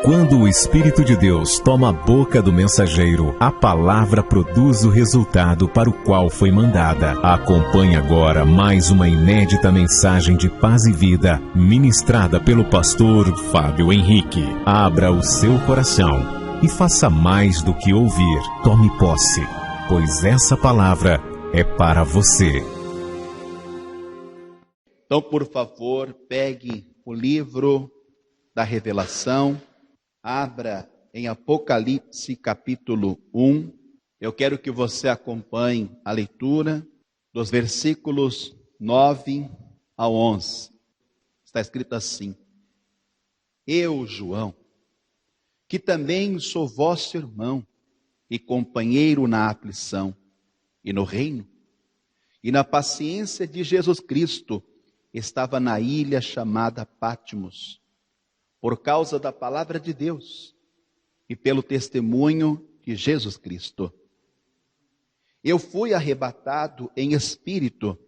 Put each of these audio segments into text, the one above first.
Quando o Espírito de Deus toma a boca do mensageiro, a palavra produz o resultado para o qual foi mandada. Acompanhe agora mais uma inédita mensagem de paz e vida, ministrada pelo pastor Fábio Henrique. Abra o seu coração e faça mais do que ouvir. Tome posse, pois essa palavra é para você. Então, por favor, pegue o livro da Revelação, abra em Apocalipse capítulo 1. Eu quero que você acompanhe a leitura dos versículos 9 ao 11. Está escrito assim: Eu, João, que também sou vosso irmão e companheiro na aflição e no reino e na paciência de Jesus Cristo, estava na ilha chamada Patmos, por causa da palavra de Deus e pelo testemunho de Jesus Cristo. Eu fui arrebatado em espírito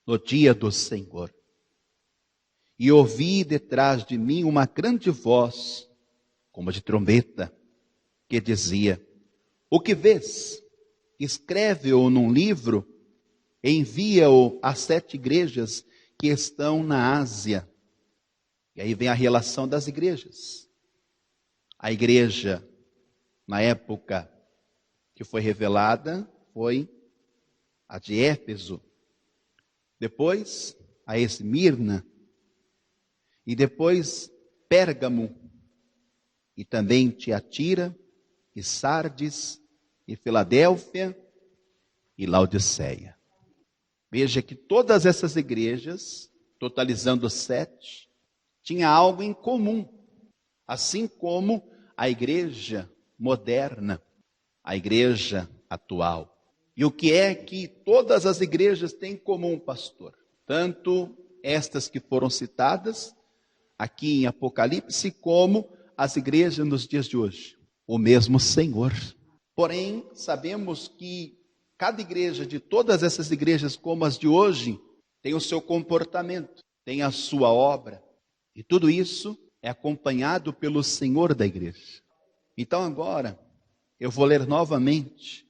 no dia do Senhor, e ouvi detrás de mim uma grande voz, como de trombeta, que dizia: O que vês? Escreve-o num livro, envia-o às 7 igrejas que estão na Ásia. E aí vem a relação das igrejas. A igreja, na época que foi revelada, foi a de Éfeso. Depois, a Esmirna. E depois, Pérgamo. E também Tiatira, e Sardes, e Filadélfia, e Laodiceia. Veja que todas essas igrejas, totalizando 7, tinha algo em comum, assim como a igreja moderna, a igreja atual. E o que é que todas as igrejas têm em comum, pastor? Tanto estas que foram citadas aqui em Apocalipse, como as igrejas nos dias de hoje. O mesmo Senhor. Porém, sabemos que cada igreja, de todas essas igrejas como as de hoje, tem o seu comportamento, tem a sua obra. E tudo isso é acompanhado pelo Senhor da igreja. Então agora, eu vou ler novamente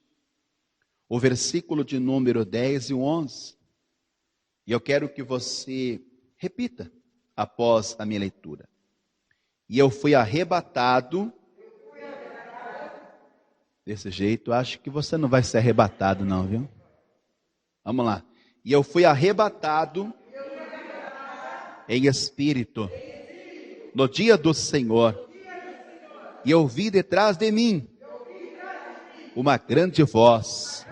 o versículo de número 10 e 11. E eu quero que você repita após a minha leitura. E eu fui arrebatado. Desse jeito, acho que você não vai ser arrebatado não, viu? Vamos lá. E eu fui arrebatado em espírito no dia do Senhor, e ouvi detrás de mim uma grande voz,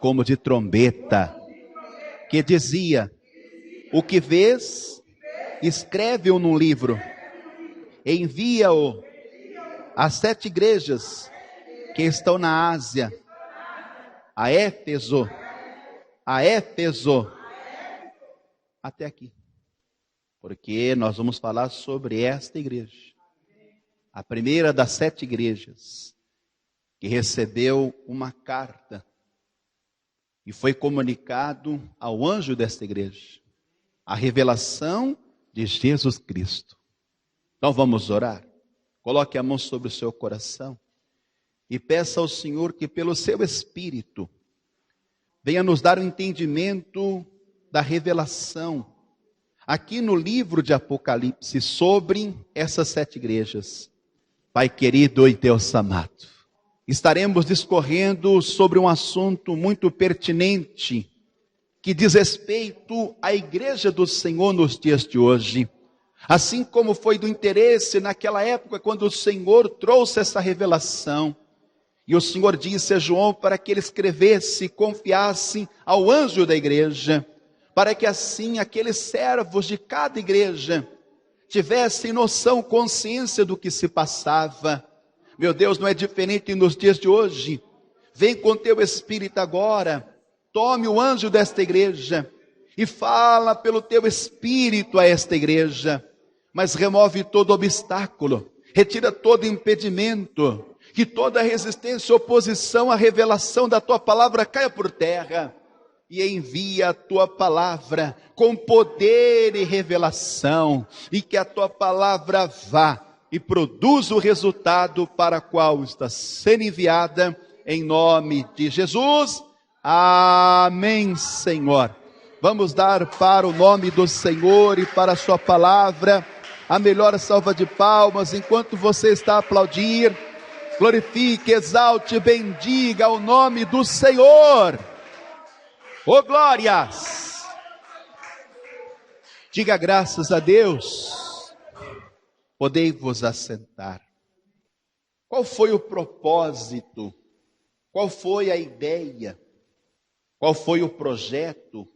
como de trombeta, que dizia: O que vês, escreve-o num livro, envia-o às 7 igrejas que estão na Ásia, a Éfeso, até aqui. Porque nós vamos falar sobre esta igreja, a primeira das 7 igrejas, que recebeu uma carta e foi comunicado ao anjo desta igreja a revelação de Jesus Cristo. Então vamos orar. Coloque a mão sobre o seu coração e peça ao Senhor que pelo seu Espírito venha nos dar o entendimento da revelação aqui no livro de Apocalipse sobre essas 7 igrejas. Pai querido e Deus amado, estaremos discorrendo sobre um assunto muito pertinente que diz respeito à igreja do Senhor nos dias de hoje. Assim como foi do interesse naquela época quando o Senhor trouxe essa revelação. E o Senhor disse a João para que ele escrevesse, confiasse ao anjo da igreja, para que assim aqueles servos de cada igreja tivessem noção, consciência do que se passava. Meu Deus, não é diferente nos dias de hoje. Vem com teu Espírito agora, tome o anjo desta igreja e fala pelo teu Espírito a esta igreja, mas remove todo obstáculo, retira todo impedimento, que toda resistência e oposição à revelação da tua palavra caia por terra. E envia a tua palavra com poder e revelação, e que a tua palavra vá e produza o resultado para o qual está sendo enviada, em nome de Jesus. Amém, Senhor. Vamos dar para o nome do Senhor e para a sua palavra a melhor salva de palmas, enquanto você está a aplaudir. Glorifique, exalte, bendiga o nome do Senhor. Oh, glórias! Diga graças a Deus. Podei-vos assentar. Qual foi o propósito? Qual foi a ideia? Qual foi o projeto?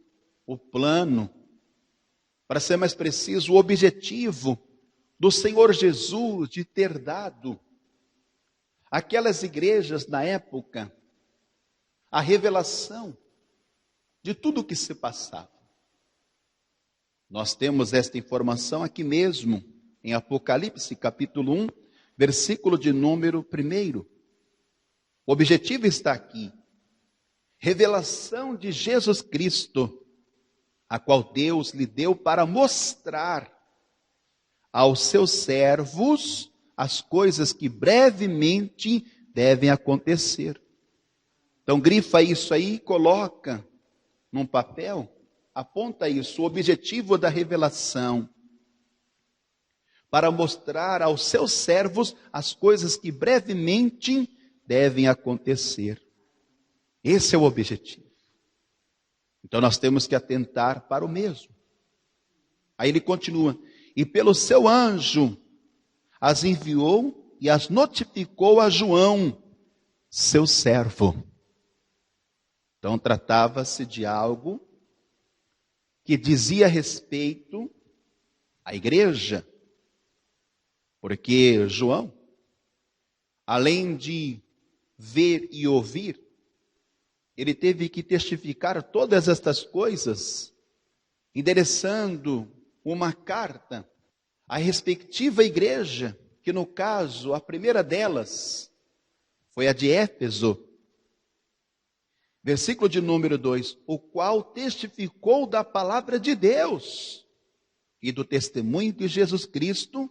O plano? Para ser mais preciso, o objetivo do Senhor Jesus de ter dado àquelas igrejas na época a revelação de tudo o que se passava. Nós temos esta informação aqui mesmo, em Apocalipse, capítulo 1, versículo de número 1. O objetivo está aqui. Revelação de Jesus Cristo, a qual Deus lhe deu para mostrar aos seus servos as coisas que brevemente devem acontecer. Então grifa isso aí, coloca num papel, aponta isso, o objetivo da revelação, para mostrar aos seus servos as coisas que brevemente devem acontecer. Esse é o objetivo. Então nós temos que atentar para o mesmo. Aí ele continua: e pelo seu anjo as enviou e as notificou a João, seu servo. Então tratava-se de algo que dizia respeito à igreja. Porque João, além de ver e ouvir, ele teve que testificar todas estas coisas, endereçando uma carta à respectiva igreja, que no caso, a primeira delas, foi a de Éfeso. Versículo de número 2, o qual testificou da palavra de Deus e do testemunho de Jesus Cristo,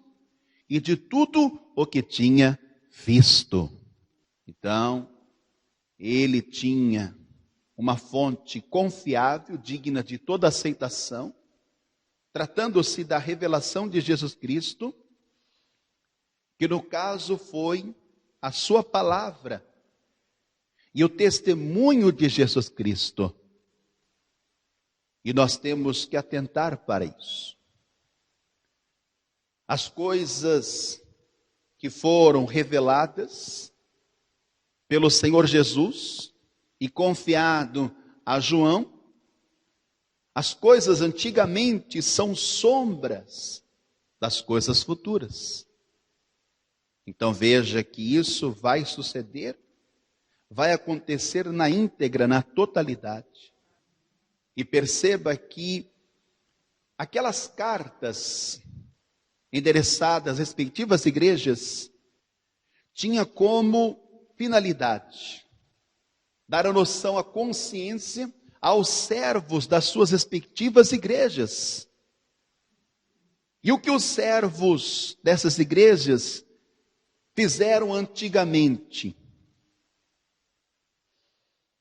e de tudo o que tinha visto. Então, ele tinha uma fonte confiável, digna de toda aceitação, tratando-se da revelação de Jesus Cristo, que no caso foi a sua palavra e o testemunho de Jesus Cristo. E nós temos que atentar para isso. As coisas que foram reveladas pelo Senhor Jesus e confiado a João, as coisas antigamente são sombras das coisas futuras. Então veja que isso vai suceder, vai acontecer na íntegra, na totalidade. E perceba que aquelas cartas endereçadas às respectivas igrejas, tinha como finalidade dar a noção, a consciência aos servos das suas respectivas igrejas. E o que os servos dessas igrejas fizeram antigamente?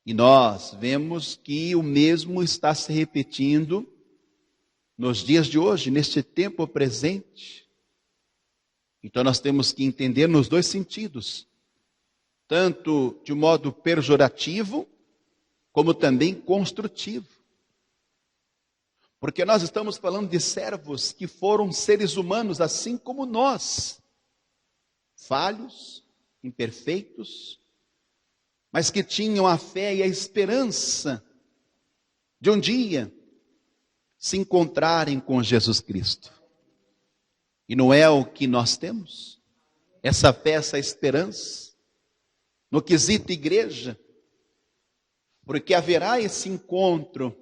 E nós vemos que o mesmo está se repetindo nos dias de hoje, neste tempo presente. Então nós temos que entender nos dois sentidos, tanto de modo pejorativo, como também construtivo. Porque nós estamos falando de servos que foram seres humanos, assim como nós, falhos, imperfeitos, mas que tinham a fé e a esperança de um dia se encontrarem com Jesus Cristo. E não é o que nós temos? Essa fé, essa esperança, no quesito igreja, porque haverá esse encontro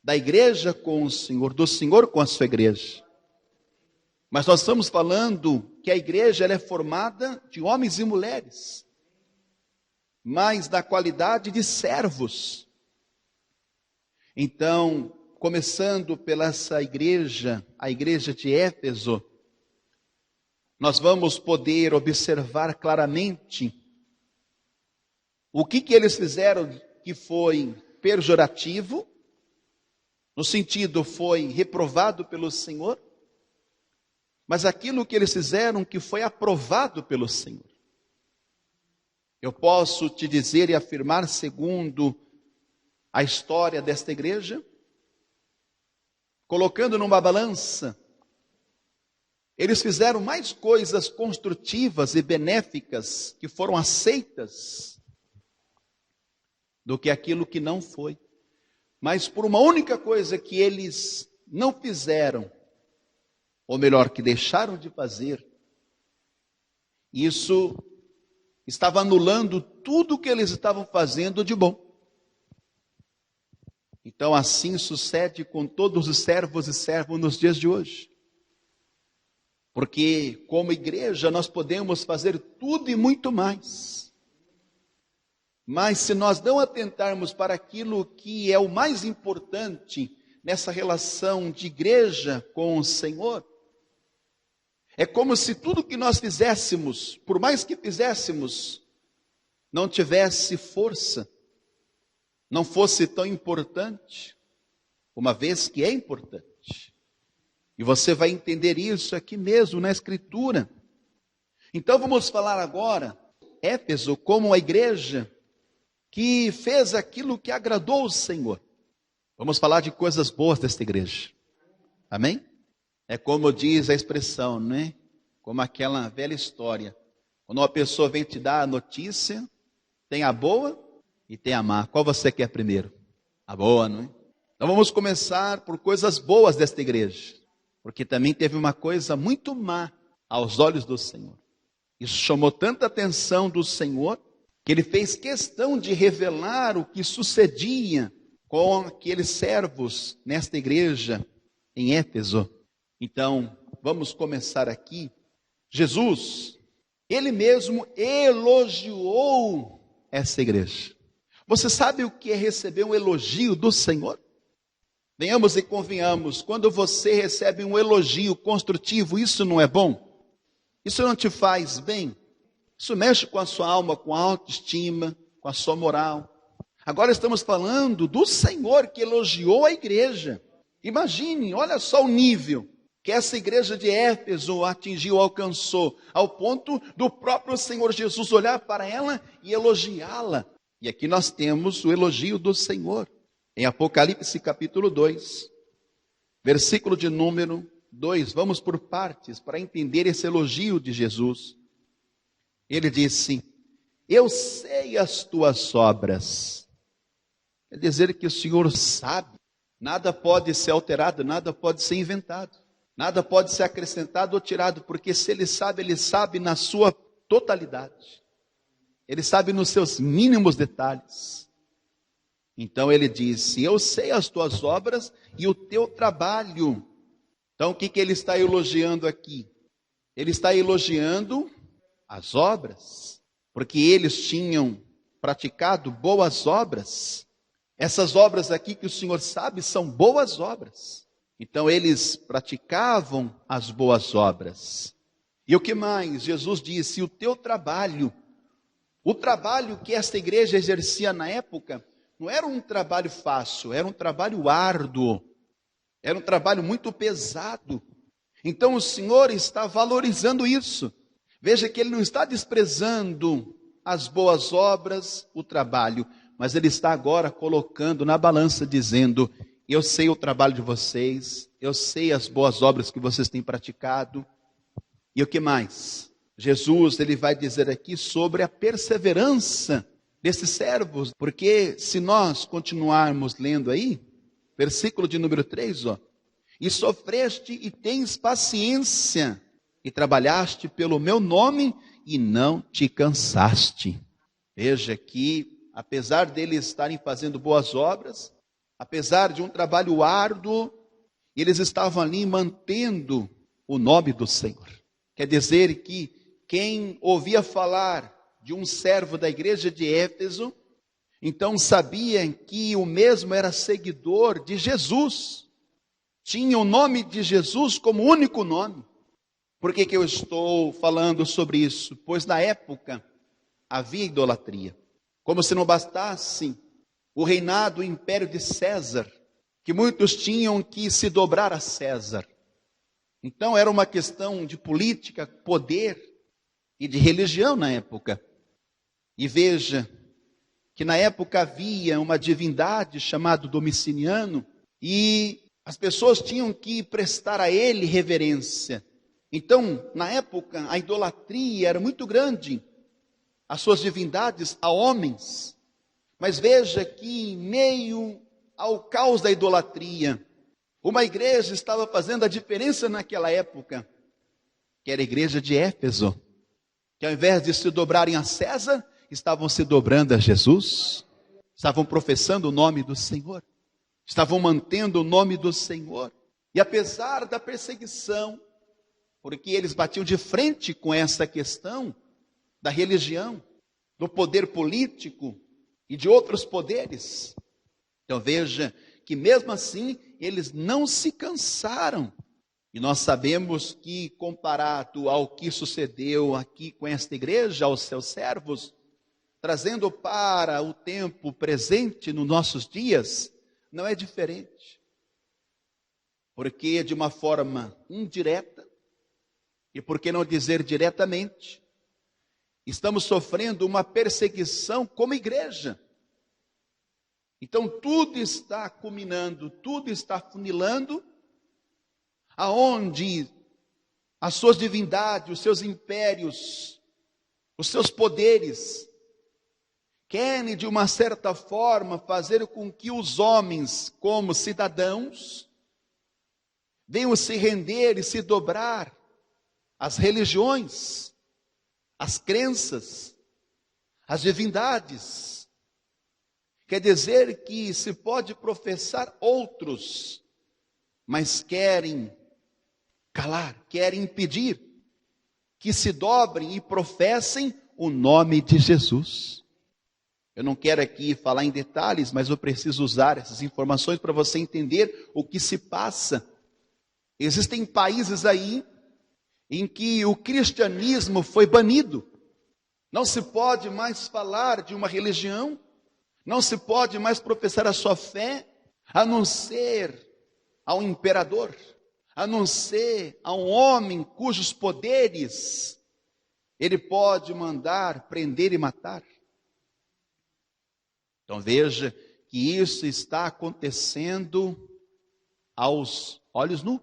da igreja com o Senhor, do Senhor com a sua igreja. Mas nós estamos falando que a igreja ela é formada de homens e mulheres, mas da qualidade de servos. Então, começando pela essa igreja, a igreja de Éfeso, nós vamos poder observar claramente o que eles fizeram que foi pejorativo, no sentido foi reprovado pelo Senhor, mas aquilo que eles fizeram que foi aprovado pelo Senhor. Eu posso te dizer e afirmar, segundo a história desta igreja, colocando numa balança, eles fizeram mais coisas construtivas e benéficas que foram aceitas do que aquilo que não foi. Mas por uma única coisa que eles não fizeram, ou melhor, que deixaram de fazer, isso estava anulando tudo o que eles estavam fazendo de bom. Então assim sucede com todos os servos e servas nos dias de hoje. Porque como igreja nós podemos fazer tudo e muito mais. Mas se nós não atentarmos para aquilo que é o mais importante nessa relação de igreja com o Senhor, é como se tudo que nós fizéssemos, por mais que fizéssemos, não tivesse força, não fosse tão importante, uma vez que é importante. E você vai entender isso aqui mesmo na Escritura. Então vamos falar agora, Éfeso, como a igreja que fez aquilo que agradou o Senhor. Vamos falar de coisas boas desta igreja. Amém? É como diz a expressão, né? Como aquela velha história. Quando uma pessoa vem te dar a notícia, tem a boa e tem a má. Qual você quer primeiro? A boa, não é? Então vamos começar por coisas boas desta igreja. Porque também teve uma coisa muito má aos olhos do Senhor. Isso chamou tanta atenção do Senhor, que ele fez questão de revelar o que sucedia com aqueles servos nesta igreja em Éfeso. Então, vamos começar aqui. Jesus, ele mesmo elogiou essa igreja. Você sabe o que é receber um elogio do Senhor? Venhamos e convenhamos, quando você recebe um elogio construtivo, isso não é bom? Isso não te faz bem? Isso mexe com a sua alma, com a autoestima, com a sua moral. Agora estamos falando do Senhor que elogiou a igreja. Imagine, olha só o nível que essa igreja de Éfeso atingiu, alcançou, ao ponto do próprio Senhor Jesus olhar para ela e elogiá-la. E aqui nós temos o elogio do Senhor. Em Apocalipse capítulo 2, versículo de número 2, vamos por partes para entender esse elogio de Jesus. Ele disse: eu sei as tuas obras. Quer dizer que o Senhor sabe, nada pode ser alterado, nada pode ser inventado, nada pode ser acrescentado ou tirado, porque se Ele sabe na sua totalidade, Ele sabe nos seus mínimos detalhes. Então ele disse: eu sei as tuas obras e o teu trabalho. Então o que ele está elogiando aqui? Ele está elogiando as obras, porque eles tinham praticado boas obras. Essas obras aqui que o Senhor sabe são boas obras. Então eles praticavam as boas obras. E o que mais? Jesus disse: o teu trabalho. O trabalho que esta igreja exercia na época não era um trabalho fácil, era um trabalho árduo, era um trabalho muito pesado. Então o Senhor está valorizando isso. Veja que Ele não está desprezando as boas obras, o trabalho, mas Ele está agora colocando na balança, dizendo: eu sei o trabalho de vocês, eu sei as boas obras que vocês têm praticado. E o que mais? Jesus, ele vai dizer aqui sobre a perseverança desses servos, porque se nós continuarmos lendo aí, versículo de número 3, e sofreste e tens paciência, e trabalhaste pelo meu nome e não te cansaste. Veja que, apesar deles estarem fazendo boas obras, apesar de um trabalho árduo, eles estavam ali mantendo o nome do Senhor. Quer dizer que quem ouvia falar de um servo da igreja de Éfeso, então sabia que o mesmo era seguidor de Jesus, tinha o nome de Jesus como único nome. Por que eu estou falando sobre isso? Pois na época havia idolatria. Como se não bastasse o reinado, o império de César, que muitos tinham que se dobrar a César. Então era uma questão de política, poder e de religião na época. E veja que na época havia uma divindade chamada Domiciano e as pessoas tinham que prestar a ele reverência. Então, na época, a idolatria era muito grande, as suas divindades a homens. Mas veja que em meio ao caos da idolatria, uma igreja estava fazendo a diferença naquela época, que era a igreja de Éfeso, que ao invés de se dobrarem a César, estavam se dobrando a Jesus, estavam professando o nome do Senhor, estavam mantendo o nome do Senhor. E apesar da perseguição, porque eles batiam de frente com essa questão da religião, do poder político e de outros poderes. Então veja que mesmo assim eles não se cansaram. E nós sabemos que comparado ao que sucedeu aqui com esta igreja, aos seus servos, trazendo para o tempo presente nos nossos dias, não é diferente. Porque de uma forma indireta, e por que não dizer diretamente, estamos sofrendo uma perseguição como igreja. Então tudo está culminando, tudo está funilando, aonde as suas divindades, os seus impérios, os seus poderes, querem de uma certa forma fazer com que os homens, como cidadãos, venham se render e se dobrar às religiões, às crenças, às divindades. Quer dizer que se pode professar outros, mas querem calar, querem impedir que se dobrem e professem o nome de Jesus. Eu não quero aqui falar em detalhes, mas eu preciso usar essas informações para você entender o que se passa. Existem países aí em que o cristianismo foi banido. Não se pode mais falar de uma religião, não se pode mais professar a sua fé, a não ser a um imperador, a não ser a um homem cujos poderes ele pode mandar prender e matar. Então veja que isso está acontecendo aos olhos nus.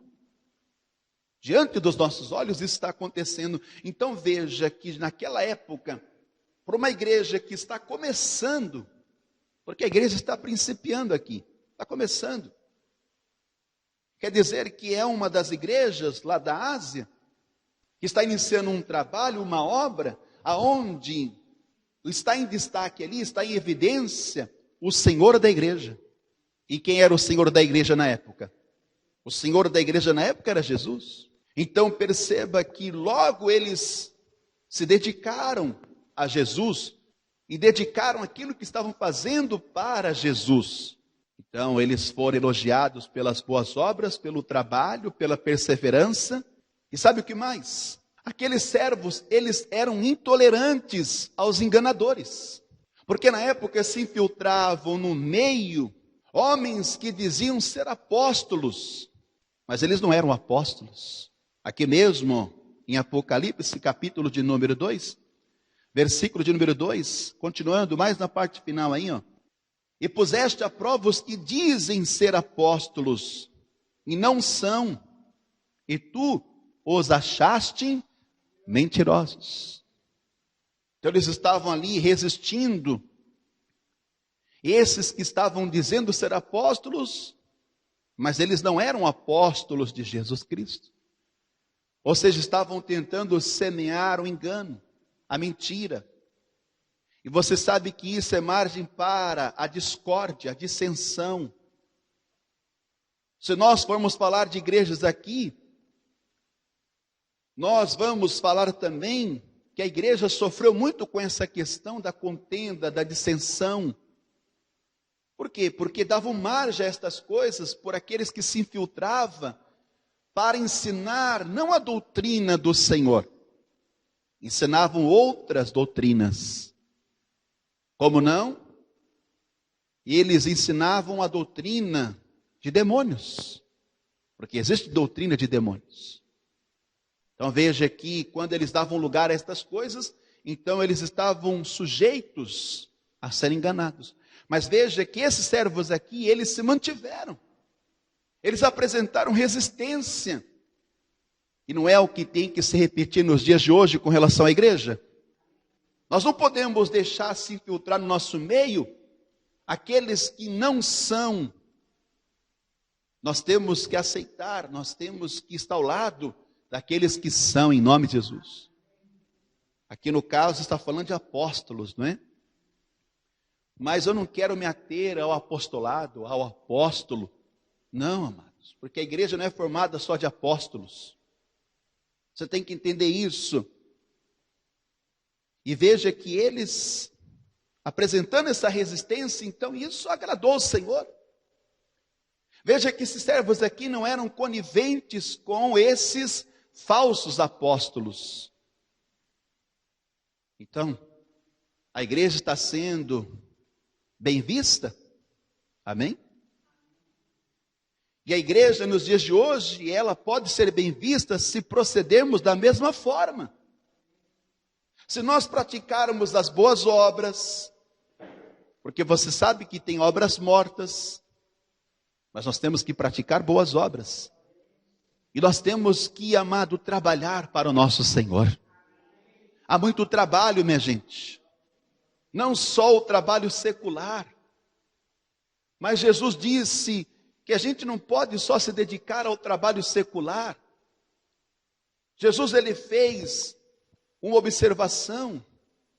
Diante dos nossos olhos isso está acontecendo. Então veja que naquela época, para uma igreja que está começando, porque a igreja está principiando aqui, está começando. Quer dizer que é uma das igrejas lá da Ásia, que está iniciando um trabalho, uma obra, aonde está em destaque ali, está em evidência, o Senhor da igreja. E quem era o Senhor da igreja na época? O Senhor da igreja na época era Jesus. Então perceba que logo eles se dedicaram a Jesus e dedicaram aquilo que estavam fazendo para Jesus. Então eles foram elogiados pelas boas obras, pelo trabalho, pela perseverança. E sabe o que mais? Aqueles servos, eles eram intolerantes aos enganadores. Porque na época se infiltravam no meio homens que diziam ser apóstolos, mas eles não eram apóstolos. Aqui mesmo, em Apocalipse, capítulo de número 2, versículo de número 2, continuando mais na parte final aí, ó. E puseste à prova os que dizem ser apóstolos, e não são, e tu os achaste mentirosos. Então eles estavam ali resistindo. Esses que estavam dizendo ser apóstolos, mas eles não eram apóstolos de Jesus Cristo. Ou seja, estavam tentando semear o engano, a mentira. E você sabe que isso é margem para a discórdia, a dissensão. Se nós formos falar de igrejas aqui, nós vamos falar também que a igreja sofreu muito com essa questão da contenda, da dissensão. Por quê? Porque davam margem a estas coisas por aqueles que se infiltravam para ensinar não a doutrina do Senhor, ensinavam outras doutrinas. Como não? Eles ensinavam a doutrina de demônios, porque existe doutrina de demônios. Então veja que quando eles davam lugar a estas coisas, então eles estavam sujeitos a serem enganados. Mas veja que esses servos aqui, eles se mantiveram. Eles apresentaram resistência. E não é o que tem que se repetir nos dias de hoje com relação à igreja. Nós não podemos deixar se infiltrar no nosso meio aqueles que não são. Nós temos que aceitar, nós temos que estar ao lado daqueles que são, em nome de Jesus. Aqui no caso está falando de apóstolos, não é? Mas eu não quero me ater ao apostolado, ao apóstolo. Não, amados, porque a igreja não é formada só de apóstolos. Você tem que entender isso. E veja que eles, apresentando essa resistência, então isso agradou o Senhor. Veja que esses servos aqui não eram coniventes com esses falsos apóstolos. Então, a igreja está sendo bem vista? Amém? E a igreja nos dias de hoje, ela pode ser bem vista se procedermos da mesma forma. Se nós praticarmos as boas obras, porque você sabe que tem obras mortas, mas nós temos que praticar boas obras. E nós temos que, amado, trabalhar para o nosso Senhor. Há muito trabalho, minha gente. Não só o trabalho secular. Mas Jesus disse que a gente não pode só se dedicar ao trabalho secular. Jesus, ele fez uma observação.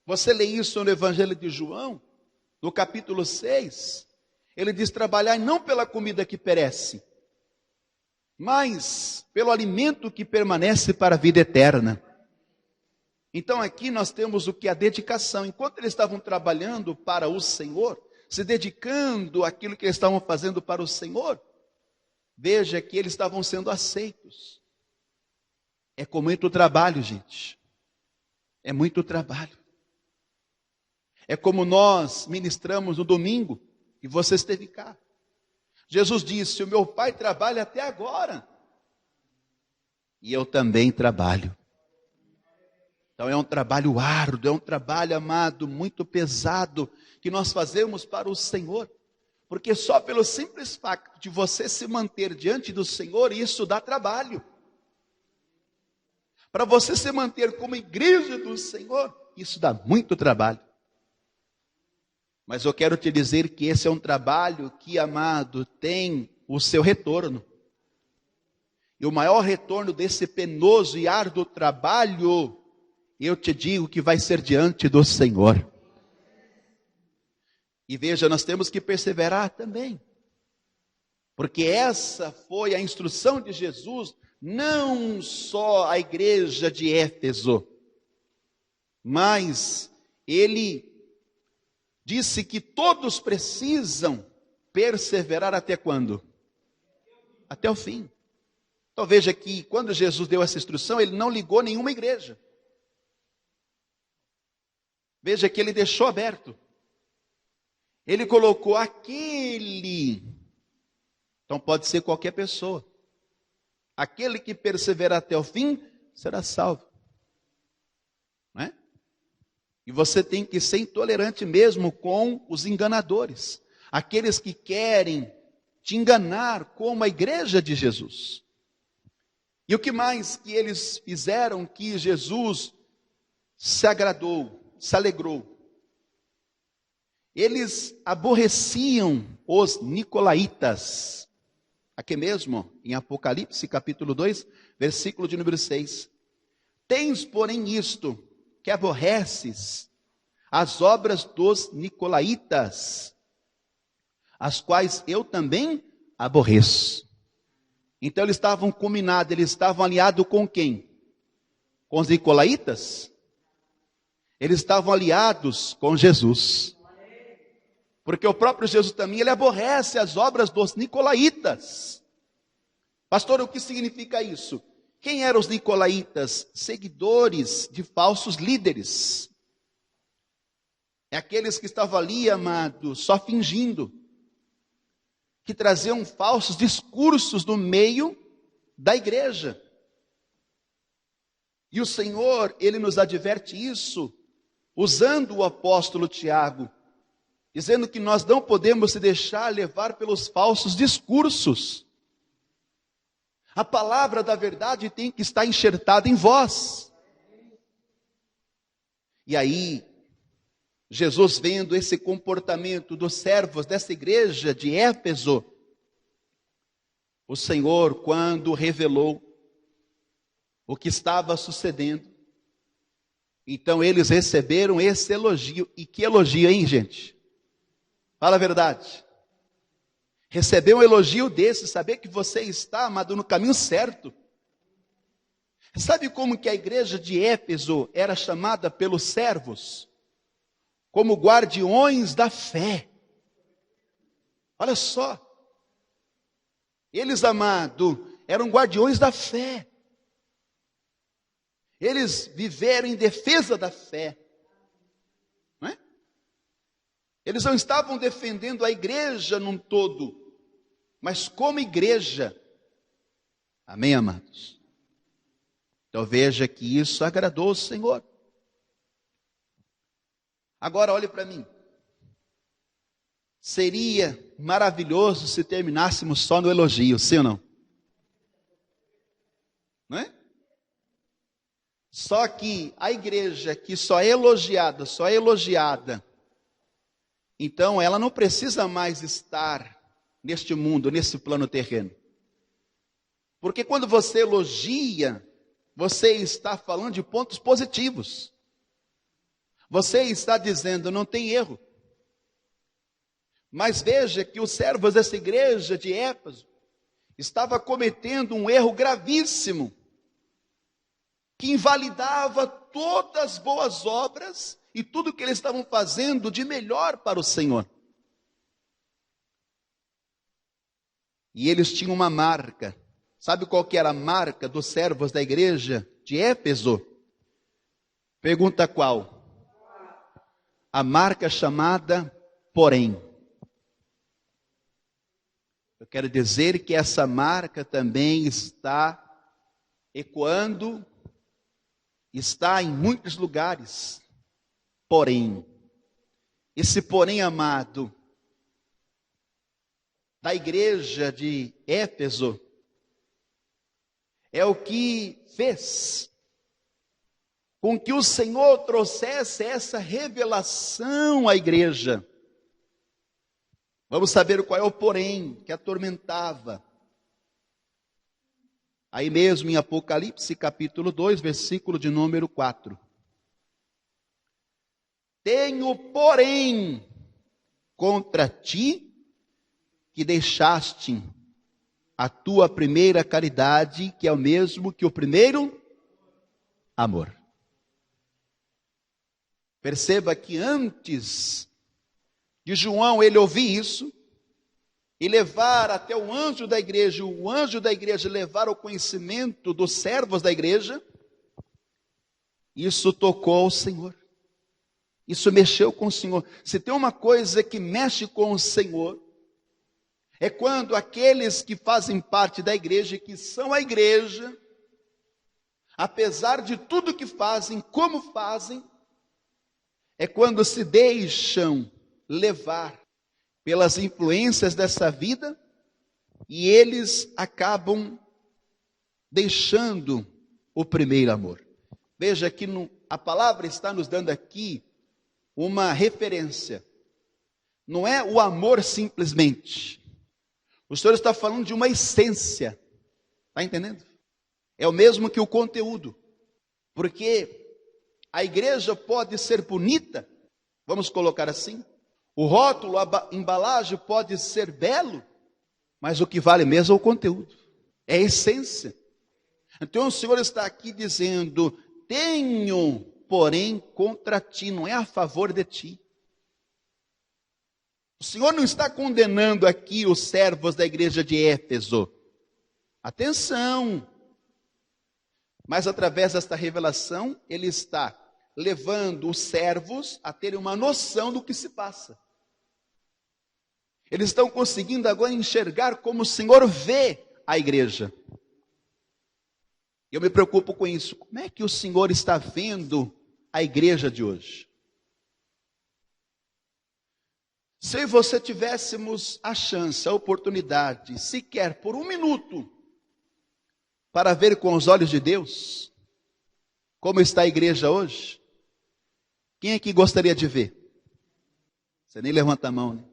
Você lê isso no Evangelho de João, no capítulo 6. Ele diz: trabalhar não pela comida que perece, mas pelo alimento que permanece para a vida eterna. Então aqui nós temos o que? A dedicação. Enquanto eles estavam trabalhando para o Senhor, se dedicando àquilo que eles estavam fazendo para o Senhor, veja que eles estavam sendo aceitos. É com muito trabalho, gente. É muito trabalho. É como nós ministramos no domingo, e você esteve cá. Jesus disse: o meu Pai trabalha até agora, e eu também trabalho. Então é um trabalho árduo, é um trabalho, amado, muito pesado, que nós fazemos para o Senhor. Porque só pelo simples fato de você se manter diante do Senhor, isso dá trabalho. Para você se manter como igreja do Senhor, isso dá muito trabalho. Mas eu quero te dizer que esse é um trabalho que, amado, tem o seu retorno. E o maior retorno desse penoso e árduo trabalho, eu te digo que vai ser diante do Senhor. E veja, nós temos que perseverar também. Porque essa foi a instrução de Jesus, não só à igreja de Éfeso, mas ele disse que todos precisam perseverar até quando? Até o fim. Então veja que quando Jesus deu essa instrução, ele não ligou nenhuma igreja. Veja que ele deixou aberto. Ele colocou aquele. Então pode ser qualquer pessoa. Aquele que perseverar até o fim será salvo. Não é? E você tem que ser intolerante mesmo com os enganadores. Aqueles que querem te enganar como a igreja de Jesus. E o que mais que eles fizeram que Jesus se agradou, se alegrou? Eles aborreciam os nicolaítas. Aqui mesmo, em Apocalipse, capítulo 2, versículo de número 6. Tens, porém, isto, que aborreces as obras dos nicolaítas, as quais eu também aborreço. Então eles estavam combinados, eles estavam aliados com quem? Com os nicolaítas? Eles estavam aliados com Jesus. Porque o próprio Jesus também, ele aborrece as obras dos nicolaítas. Pastor, o que significa isso? Quem eram os nicolaítas? Seguidores de falsos líderes. É aqueles que estavam ali, amado, só fingindo. Que traziam falsos discursos no meio da igreja. E o Senhor, Ele nos adverte isso, usando o apóstolo Tiago, dizendo que nós não podemos se deixar levar pelos falsos discursos. A palavra da verdade tem que estar enxertada em vós. E aí, Jesus, vendo esse comportamento dos servos dessa igreja de Éfeso, o Senhor, quando revelou o que estava sucedendo, então eles receberam esse elogio. E que elogio, hein, gente? Fala a verdade. Receber um elogio desse, saber que você está, amado, no caminho certo. Sabe como que a igreja de Éfeso era chamada pelos servos? Como guardiões da fé. Olha só. Eles, amado, eram guardiões da fé. Eles viveram em defesa da fé. Não é? Eles não estavam defendendo a igreja num todo, mas como igreja. Amém, amados? Então veja que isso agradou o Senhor. Agora olhe para mim. Seria maravilhoso se terminássemos só no elogio, sim ou não? Não é? Só que a igreja que só é elogiada, então ela não precisa mais estar neste mundo, nesse plano terreno. Porque quando você elogia, você está falando de pontos positivos. Você está dizendo, não tem erro. Mas veja que os servos dessa igreja de Éfeso estavam cometendo um erro gravíssimo, que invalidava todas as boas obras e tudo que eles estavam fazendo de melhor para o Senhor. E eles tinham uma marca. Sabe qual que era a marca dos servos da igreja de Éfeso? Pergunta qual? A marca chamada porém. Eu quero dizer que essa marca também está ecoando, está em muitos lugares. Porém, esse porém, amado, da igreja de Éfeso, é o que fez com que o Senhor trouxesse essa revelação à igreja. Vamos saber qual é o porém que atormentava. Aí mesmo em Apocalipse capítulo 2, versículo de número 4. Tenho, porém, contra ti, que deixaste a tua primeira caridade, que é o mesmo que o primeiro amor. Perceba que antes de João ele ouvir isso, e levar até o anjo da igreja levar o conhecimento dos servos da igreja, isso tocou o Senhor. Isso mexeu com o Senhor. Se tem uma coisa que mexe com o Senhor, é quando aqueles que fazem parte da igreja, que são a igreja, apesar de tudo que fazem, como fazem, é quando se deixam levar pelas influências dessa vida e eles acabam deixando o primeiro amor. Veja que a palavra está nos dando aqui uma referência. Não é o amor simplesmente. O Senhor está falando de uma essência. Está entendendo? É o mesmo que o conteúdo. Porque a igreja pode ser bonita, vamos colocar assim. O rótulo, a embalagem pode ser belo, mas o que vale mesmo é o conteúdo. É a essência. Então o Senhor está aqui dizendo, tenho, porém, contra ti, não é a favor de ti. O Senhor não está condenando aqui os servos da igreja de Éfeso. Atenção! Mas através desta revelação, ele está levando os servos a terem uma noção do que se passa. Eles estão conseguindo agora enxergar como o Senhor vê a igreja. Eu me preocupo com isso. Como é que o Senhor está vendo a igreja de hoje? Se você tivéssemos a chance, a oportunidade, sequer por um minuto, para ver com os olhos de Deus, como está a igreja hoje, quem aqui gostaria de ver? Você nem levanta a mão, né?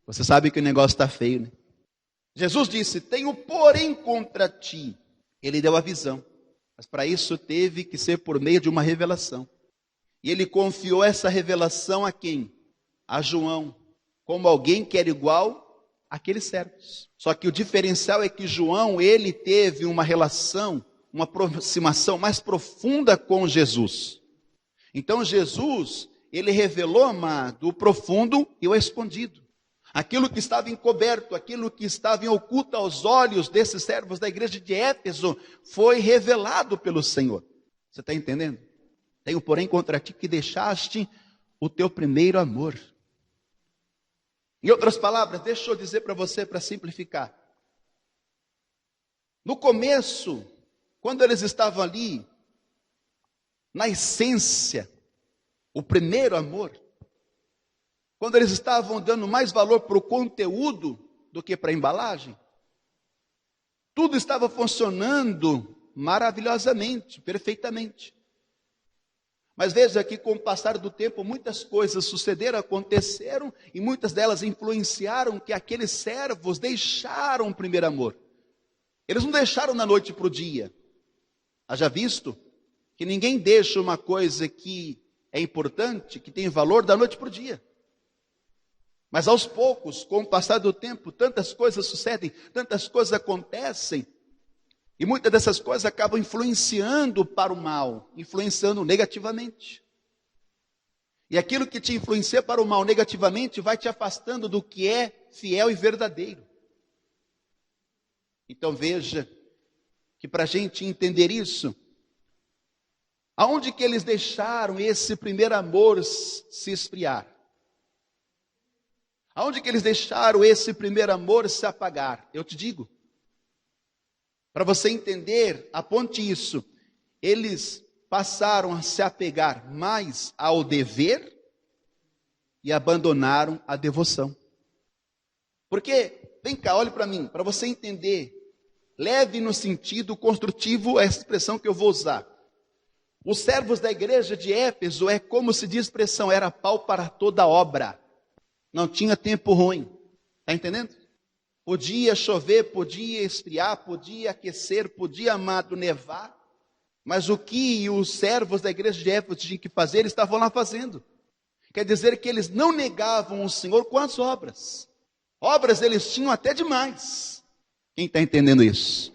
Você sabe que o negócio está feio, né? Jesus disse, tenho porém contra ti. Ele deu a visão, mas para isso teve que ser por meio de uma revelação. E ele confiou essa revelação a quem? A João, como alguém que era igual àqueles servos. Só que o diferencial é que João, ele teve uma relação, uma aproximação mais profunda com Jesus. Então Jesus, ele revelou, amado, o profundo e o escondido. Aquilo que estava encoberto, aquilo que estava em oculto aos olhos desses servos da igreja de Éfeso, foi revelado pelo Senhor. Você está entendendo? Tenho, porém, contra ti que deixaste o teu primeiro amor. Em outras palavras, deixa eu dizer para você, para simplificar. No começo, quando eles estavam ali, na essência, o primeiro amor, quando eles estavam dando mais valor para o conteúdo do que para a embalagem, tudo estava funcionando maravilhosamente, perfeitamente. Mas veja que com o passar do tempo, muitas coisas sucederam, aconteceram, e muitas delas influenciaram que aqueles servos deixaram o primeiro amor. Eles não deixaram da noite para o dia. Haja visto que ninguém deixa uma coisa que é importante, que tem valor, da noite para o dia. Mas aos poucos, com o passar do tempo, tantas coisas sucedem, tantas coisas acontecem, e muitas dessas coisas acabam influenciando para o mal, influenciando negativamente. E aquilo que te influencia para o mal negativamente vai te afastando do que é fiel e verdadeiro. Então veja que para a gente entender isso, aonde que eles deixaram esse primeiro amor se esfriar? Aonde que eles deixaram esse primeiro amor se apagar? Eu te digo. Para você entender, aponte isso. Eles passaram a se apegar mais ao dever e abandonaram a devoção. Porque, vem cá, olhe para mim, para você entender. Leve no sentido construtivo essa expressão que eu vou usar. Os servos da igreja de Éfeso é como se diz a expressão, era pau para toda obra. Não tinha tempo ruim. Está entendendo? Podia chover, podia esfriar, podia aquecer, podia, amado, nevar. Mas o que os servos da igreja de Éfeso tinham que fazer, eles estavam lá fazendo. Quer dizer que eles não negavam o Senhor com as obras. Obras eles tinham até demais. Quem está entendendo isso?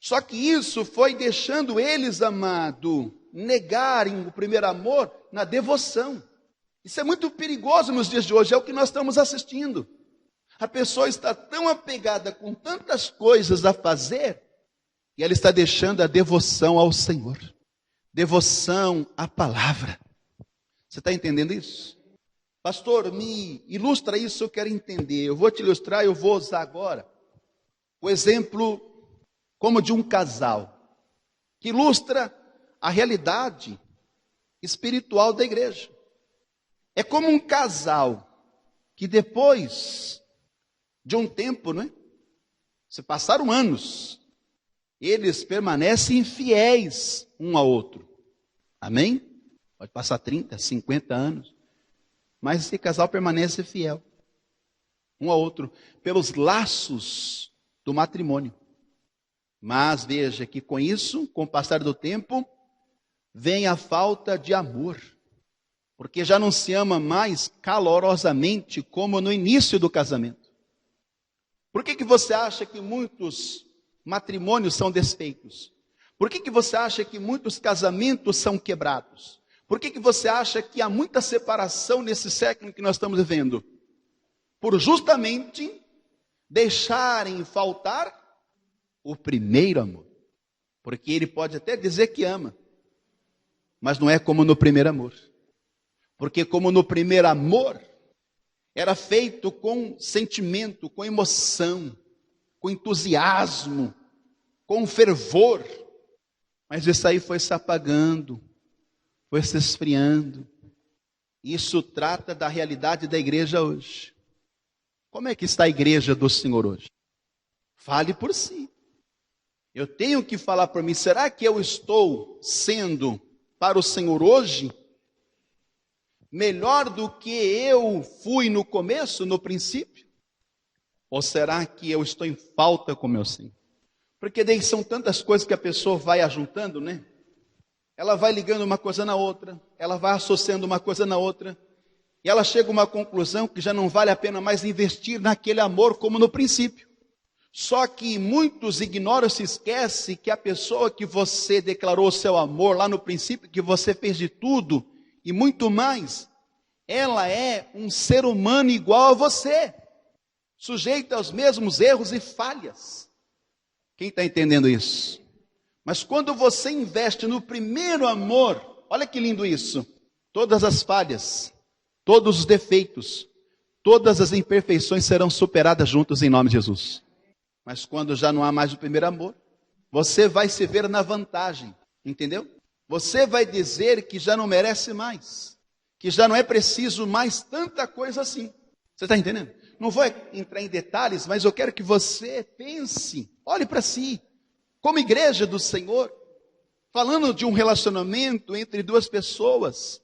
Só que isso foi deixando eles, amado, negarem o primeiro amor na devoção. Isso é muito perigoso nos dias de hoje, é o que nós estamos assistindo. A pessoa está tão apegada com tantas coisas a fazer, e ela está deixando a devoção ao Senhor. Devoção à palavra. Você está entendendo isso? Pastor, me ilustra isso, eu quero entender. Eu vou te ilustrar, eu vou usar agora o exemplo como de um casal, que ilustra a realidade espiritual da igreja. É como um casal que depois de um tempo, não é? Se passaram anos, eles permanecem fiéis um ao outro. Amém? Pode passar 30, 50 anos, mas esse casal permanece fiel um ao outro, pelos laços do matrimônio. Mas veja que com isso, com o passar do tempo, vem a falta de amor. Porque já não se ama mais calorosamente como no início do casamento. Por que você acha que muitos matrimônios são desfeitos? Por que você acha que muitos casamentos são quebrados? Por que você acha que há muita separação nesse século que nós estamos vivendo? Por justamente deixarem faltar o primeiro amor. Porque ele pode até dizer que ama, mas não é como no primeiro amor. Porque como no primeiro amor, era feito com sentimento, com emoção, com entusiasmo, com fervor. Mas isso aí foi se apagando, foi se esfriando. Isso trata da realidade da igreja hoje. Como é que está a igreja do Senhor hoje? Fale por si. Eu tenho que falar por mim. Será que eu estou sendo para o Senhor hoje melhor do que eu fui no começo, no princípio? Ou será que eu estou em falta com meu Senhor? Porque daí são tantas coisas que a pessoa vai ajuntando, né? Ela vai ligando uma coisa na outra, ela vai associando uma coisa na outra, e ela chega a uma conclusão que já não vale a pena mais investir naquele amor como no princípio. Só que muitos ignoram, se esquecem que a pessoa que você declarou seu amor lá no princípio, que você fez de tudo e muito mais, ela é um ser humano igual a você, sujeita aos mesmos erros e falhas. Quem está entendendo isso? Mas quando você investe no primeiro amor, olha que lindo isso, todas as falhas, todos os defeitos, todas as imperfeições serão superadas juntos em nome de Jesus. Mas quando já não há mais o primeiro amor, você vai se ver na vantagem, entendeu? Você vai dizer que já não merece mais, que já não é preciso mais tanta coisa assim. Você está entendendo? Não vou entrar em detalhes, mas eu quero que você pense, olhe para si, como igreja do Senhor, falando de um relacionamento entre duas pessoas,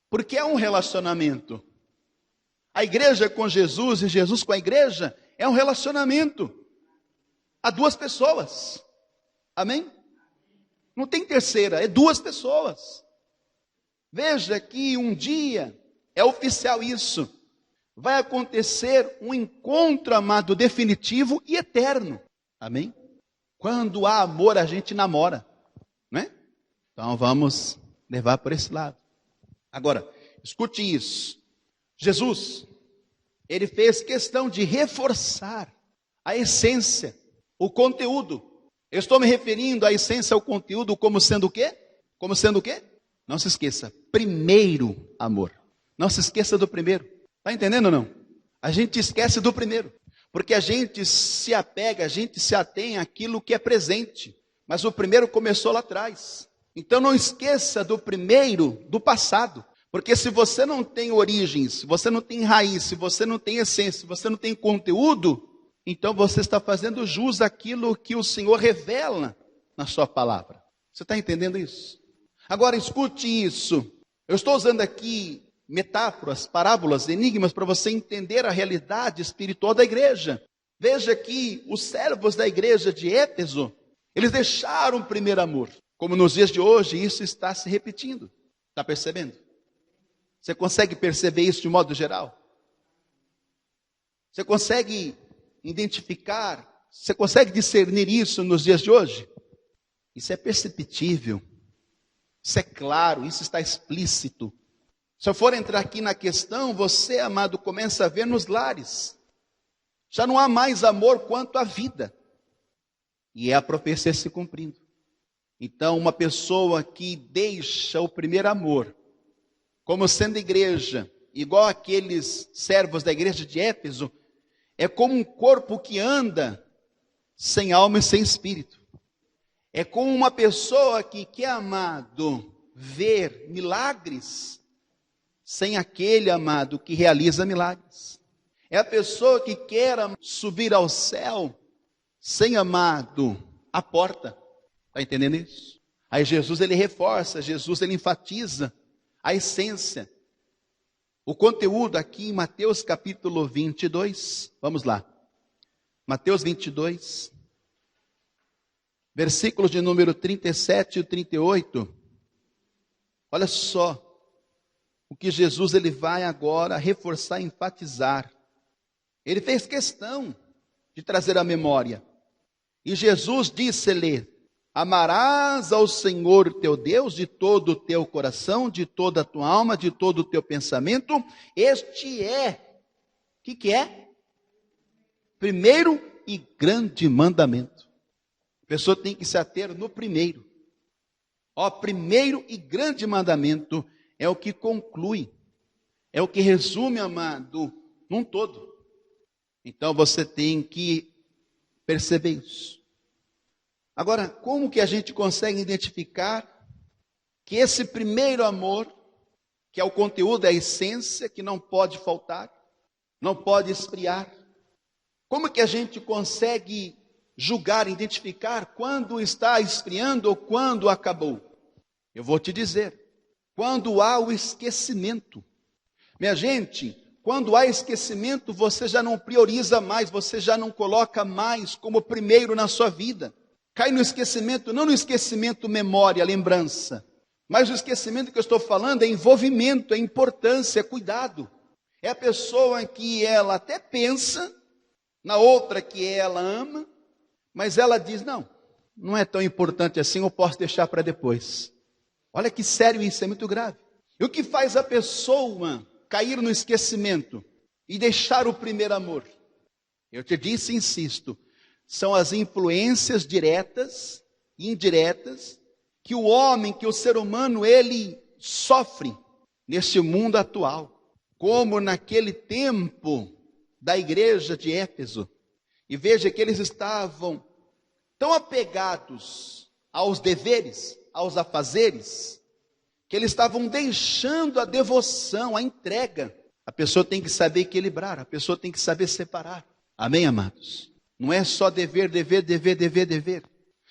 porque é um relacionamento. A igreja com Jesus e Jesus com a igreja é um relacionamento a duas pessoas. Amém? Não tem terceira, é duas pessoas. Veja que um dia, é oficial isso, vai acontecer um encontro, amado, definitivo e eterno. Amém? Quando há amor, a gente namora, né? Então vamos levar por esse lado. Agora, escute isso. Jesus, ele fez questão de reforçar a essência, o conteúdo. Eu estou me referindo à essência, ao conteúdo, como sendo o quê? Como sendo o quê? Não se esqueça, primeiro amor. Não se esqueça do primeiro. Está entendendo ou não? A gente esquece do primeiro. Porque a gente se apega, a gente se atém àquilo que é presente. Mas o primeiro começou lá atrás. Então não esqueça do primeiro, do passado. Porque se você não tem origens, se você não tem raiz, se você não tem essência, se você não tem conteúdo, então você está fazendo jus àquilo que o Senhor revela na sua palavra. Você está entendendo isso? Agora escute isso. Eu estou usando aqui metáforas, parábolas, enigmas para você entender a realidade espiritual da igreja. Veja que os servos da igreja de Éfeso, eles deixaram o primeiro amor. Como nos dias de hoje, isso está se repetindo. Está percebendo? Você consegue perceber isso de modo geral? Você consegue identificar? Você consegue discernir isso nos dias de hoje? Isso é perceptível. Isso é claro, isso está explícito. Se eu for entrar aqui na questão, você, amado, começa a ver nos lares. Já não há mais amor quanto à vida. E é a profecia se cumprindo. Então, uma pessoa que deixa o primeiro amor, como sendo igreja, igual aqueles servos da igreja de Éfeso, é como um corpo que anda sem alma e sem espírito. É como uma pessoa que quer, amado, ver milagres, sem aquele, amado, que realiza milagres. É a pessoa que quer subir ao céu, sem, amado, a porta. Está entendendo isso? Aí Jesus, ele reforça, Jesus, ele enfatiza a essência. O conteúdo aqui em Mateus capítulo 22. Vamos lá. Mateus 22. Versículos de número 37 e 38. Olha só. O que Jesus ele vai agora reforçar, enfatizar. Ele fez questão de trazer à memória. E Jesus disse-lhe: amarás ao Senhor teu Deus de todo o teu coração, de toda a tua alma, de todo o teu pensamento. Este é, o que é? Primeiro e grande mandamento. A pessoa tem que se ater no primeiro. O primeiro e grande mandamento é o que conclui, é o que resume, amado, num todo. Então você tem que perceber isso. Agora, como que a gente consegue identificar que esse primeiro amor, que é o conteúdo, é a essência, que não pode faltar, não pode esfriar? Como que a gente consegue julgar, identificar quando está esfriando ou quando acabou? Eu vou te dizer, quando há o esquecimento. Minha gente, quando há esquecimento, você já não prioriza mais, você já não coloca mais como primeiro na sua vida. Cai no esquecimento, não no esquecimento memória, lembrança, mas o esquecimento que eu estou falando é envolvimento, é importância, é cuidado. É a pessoa que ela até pensa na outra que ela ama, mas ela diz, não é tão importante assim, eu posso deixar para depois. Olha que sério isso, é muito grave. E o que faz a pessoa cair no esquecimento e deixar o primeiro amor? Eu te disse e insisto, são as influências diretas e indiretas que o homem, que o ser humano, ele sofre neste mundo atual. Como naquele tempo da igreja de Éfeso. E veja que eles estavam tão apegados aos deveres, aos afazeres, que eles estavam deixando a devoção, a entrega. A pessoa tem que saber equilibrar, a pessoa tem que saber separar. Amém, amados? Não é só dever.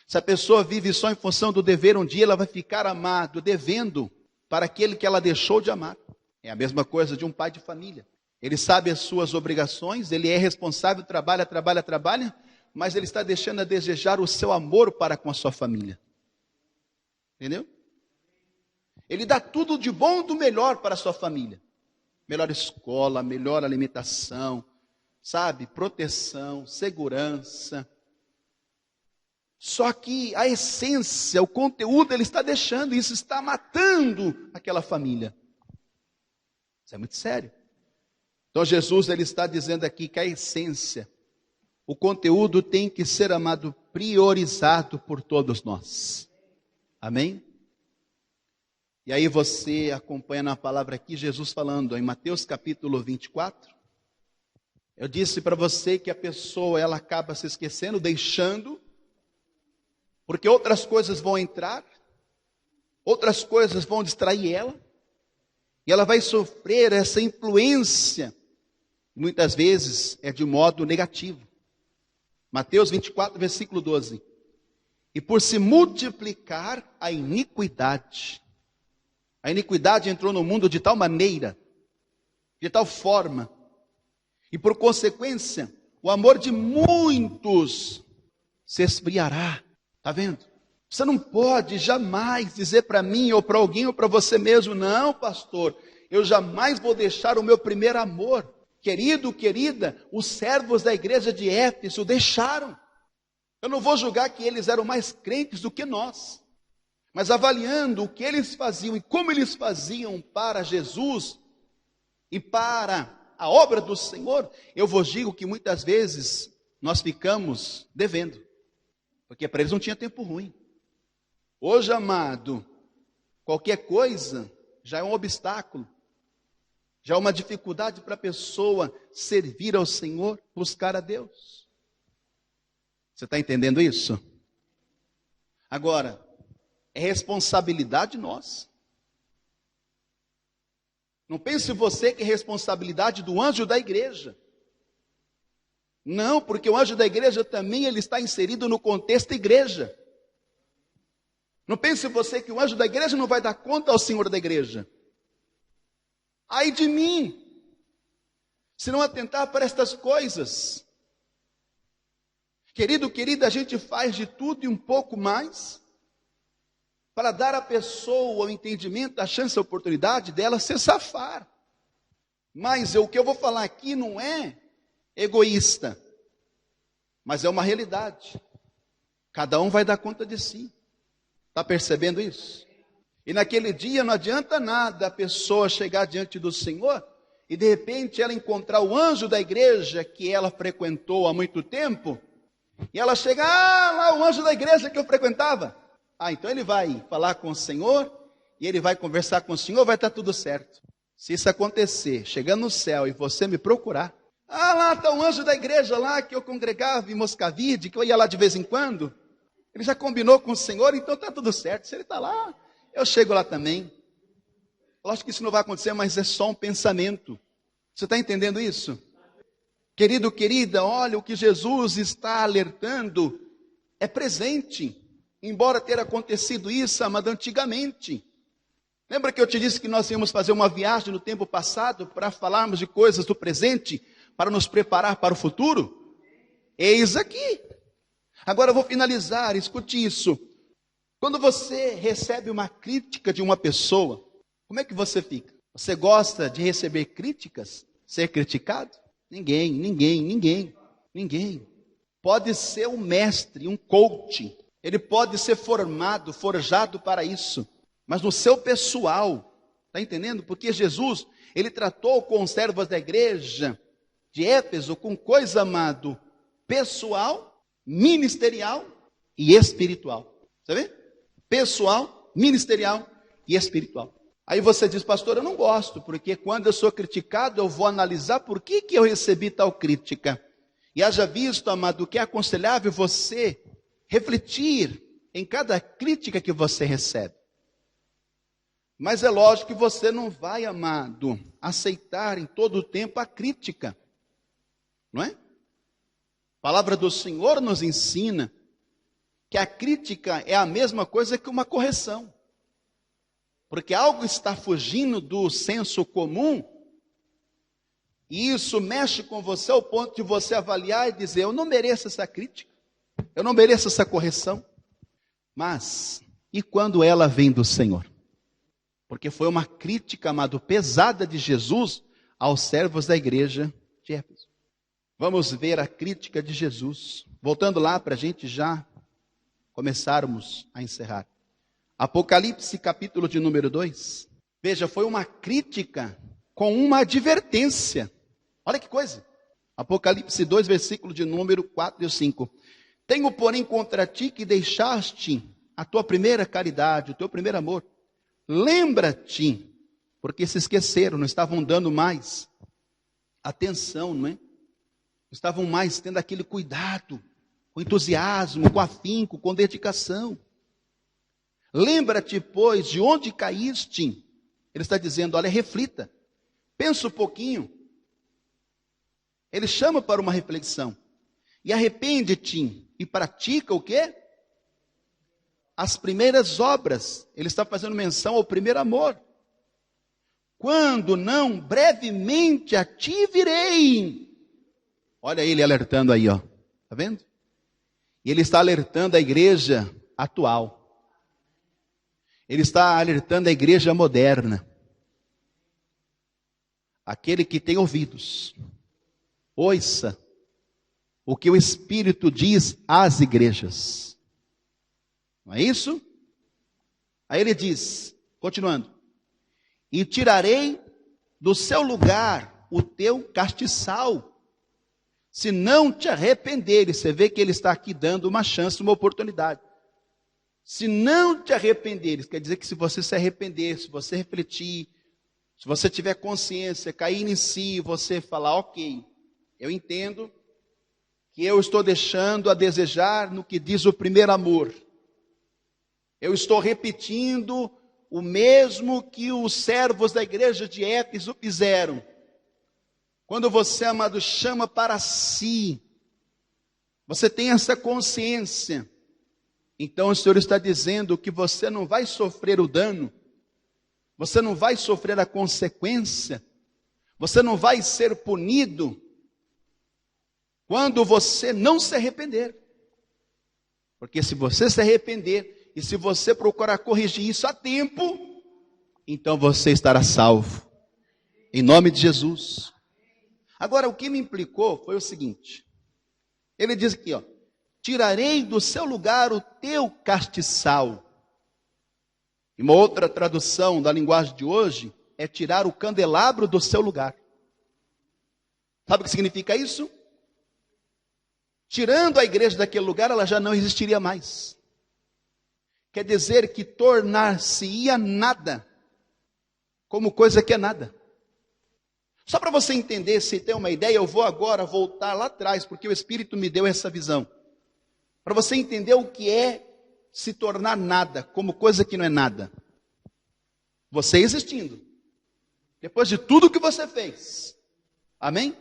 Se a pessoa vive só em função do dever, um dia ela vai ficar amado, devendo para aquele que ela deixou de amar. É a mesma coisa de um pai de família. Ele sabe as suas obrigações, ele é responsável, trabalha, mas ele está deixando a desejar o seu amor para com a sua família. Entendeu? Ele dá tudo de bom e do melhor para a sua família. Melhor escola, melhor alimentação, sabe? Proteção, segurança. Só que a essência, o conteúdo, ele está deixando, isso está matando aquela família. Isso é muito sério. Então Jesus, ele está dizendo aqui que a essência, o conteúdo tem que ser, amado, priorizado por todos nós. Amém? E aí você acompanha na palavra aqui, Jesus falando em Mateus capítulo 24. Eu disse para você que a pessoa, ela acaba se esquecendo, deixando, porque outras coisas vão entrar, outras coisas vão distrair ela, e ela vai sofrer essa influência, muitas vezes é de modo negativo. Mateus 24, versículo 12. E por se multiplicar a iniquidade entrou no mundo de tal maneira, de tal forma, e por consequência, o amor de muitos se esfriará. Está vendo? Você não pode jamais dizer para mim, ou para alguém, ou para você mesmo, não, pastor, eu jamais vou deixar o meu primeiro amor. Querido, querida, os servos da igreja de Éfeso deixaram. Eu não vou julgar que eles eram mais crentes do que nós, mas avaliando o que eles faziam e como eles faziam para Jesus e para a obra do Senhor, eu vos digo que muitas vezes nós ficamos devendo, porque para eles não tinha tempo ruim. Hoje, amado, qualquer coisa já é um obstáculo, já é uma dificuldade para a pessoa servir ao Senhor, buscar a Deus. Você está entendendo isso? Agora, é responsabilidade nossa. Não pense você que é responsabilidade do anjo da igreja. Não, porque o anjo da igreja também ele está inserido no contexto igreja. Não pense você que o anjo da igreja não vai dar conta ao Senhor da igreja. Ai de mim, se não atentar para estas coisas. Querido, querida, a gente faz de tudo e um pouco mais para dar à pessoa o entendimento, a chance, a oportunidade dela se safar. Mas o que eu vou falar aqui não é egoísta, mas é uma realidade. Cada um vai dar conta de si. Está percebendo isso? E naquele dia não adianta nada a pessoa chegar diante do Senhor e de repente ela encontrar o anjo da igreja que ela frequentou há muito tempo E ela chega, lá o anjo da igreja que eu frequentava. Então ele vai falar com o Senhor, e ele vai conversar com o Senhor, vai estar tudo certo. Se isso acontecer, chegando no céu e você me procurar, lá está o anjo da igreja lá que eu congregava em Moscavide, que eu ia lá de vez em quando. Ele já combinou com o Senhor, então está tudo certo. Se ele está lá, eu chego lá também. Lógico que isso não vai acontecer, mas é só um pensamento. Você está entendendo isso? Querido, querida, olha, o que Jesus está alertando é presente. Embora ter acontecido isso, amado, antigamente. Lembra que eu te disse que nós íamos fazer uma viagem no tempo passado para falarmos de coisas do presente, para nos preparar para o futuro? Eis aqui. Agora eu vou finalizar, escute isso. Quando você recebe uma crítica de uma pessoa, como é que você fica? Você gosta de receber críticas? Ser criticado? Ninguém. Pode ser um mestre, um coach. Ele pode ser formado, forjado para isso. Mas no seu pessoal, está entendendo? Porque Jesus, ele tratou com os servos da igreja de Éfeso com coisa, amado, pessoal, ministerial e espiritual. Você vê? Pessoal, ministerial e espiritual. Aí você diz, pastor, eu não gosto, porque quando eu sou criticado, eu vou analisar por que eu recebi tal crítica. E haja visto, amado, que é aconselhável você refletir em cada crítica que você recebe. Mas é lógico que você não vai, amado, aceitar em todo o tempo a crítica. Não é? A palavra do Senhor nos ensina que a crítica é a mesma coisa que uma correção. Porque algo está fugindo do senso comum, e isso mexe com você ao ponto de você avaliar e dizer, eu não mereço essa crítica, eu não mereço essa correção. Mas, e quando ela vem do Senhor? Porque foi uma crítica, amado, pesada de Jesus aos servos da igreja de Éfeso. Vamos ver a crítica de Jesus. Voltando lá para a gente já começarmos a encerrar. Apocalipse, capítulo de número 2. Veja, foi uma crítica com uma advertência. Olha que coisa. Apocalipse 2, versículo de número 4 e 5. Tenho, porém, contra ti que deixaste a tua primeira caridade, o teu primeiro amor. Lembra-te, porque se esqueceram, não estavam dando mais atenção, não é? Não estavam mais tendo aquele cuidado, com entusiasmo, com afinco, com dedicação. Lembra-te, pois, de onde caíste. Ele está dizendo, olha, reflita, pensa um pouquinho. Ele chama para uma reflexão. E arrepende-te e pratica o quê? As primeiras obras. Ele está fazendo menção ao primeiro amor. Quando não, brevemente a ti virei. Olha ele alertando aí, ó. Está vendo? E ele está alertando a igreja atual. Ele está alertando a igreja moderna. Aquele que tem ouvidos, ouça o que o Espírito diz às igrejas. Não é isso? Aí ele diz, continuando, e tirarei do seu lugar o teu castiçal, se não te arrependeres. Você vê que ele está aqui dando uma chance, uma oportunidade. Se não te arrependeres, quer dizer que se você se arrepender, se você refletir, se você tiver consciência, cair em si, você falar, ok, eu entendo que eu estou deixando a desejar no que diz o primeiro amor. Eu estou repetindo o mesmo que os servos da igreja de Éfeso fizeram. Quando você, amado, chama para si, você tem essa consciência. Então o Senhor está dizendo que você não vai sofrer o dano, você não vai sofrer a consequência, você não vai ser punido quando você não se arrepender. Porque se você se arrepender e se você procurar corrigir isso a tempo, então você estará salvo. Em nome de Jesus. Agora, o que me implicou foi o seguinte. Ele diz aqui, ó. Tirarei do seu lugar o teu castiçal. E uma outra tradução da linguagem de hoje é tirar o candelabro do seu lugar. Sabe o que significa isso? Tirando a igreja daquele lugar, ela já não existiria mais. Quer dizer que tornar-se-ia nada, como coisa que é nada. Só para você entender, se tem uma ideia, eu vou agora voltar lá atrás, porque o Espírito me deu essa visão. Para você entender o que é se tornar nada, como coisa que não é nada. Você existindo. Depois de tudo que você fez. Amém?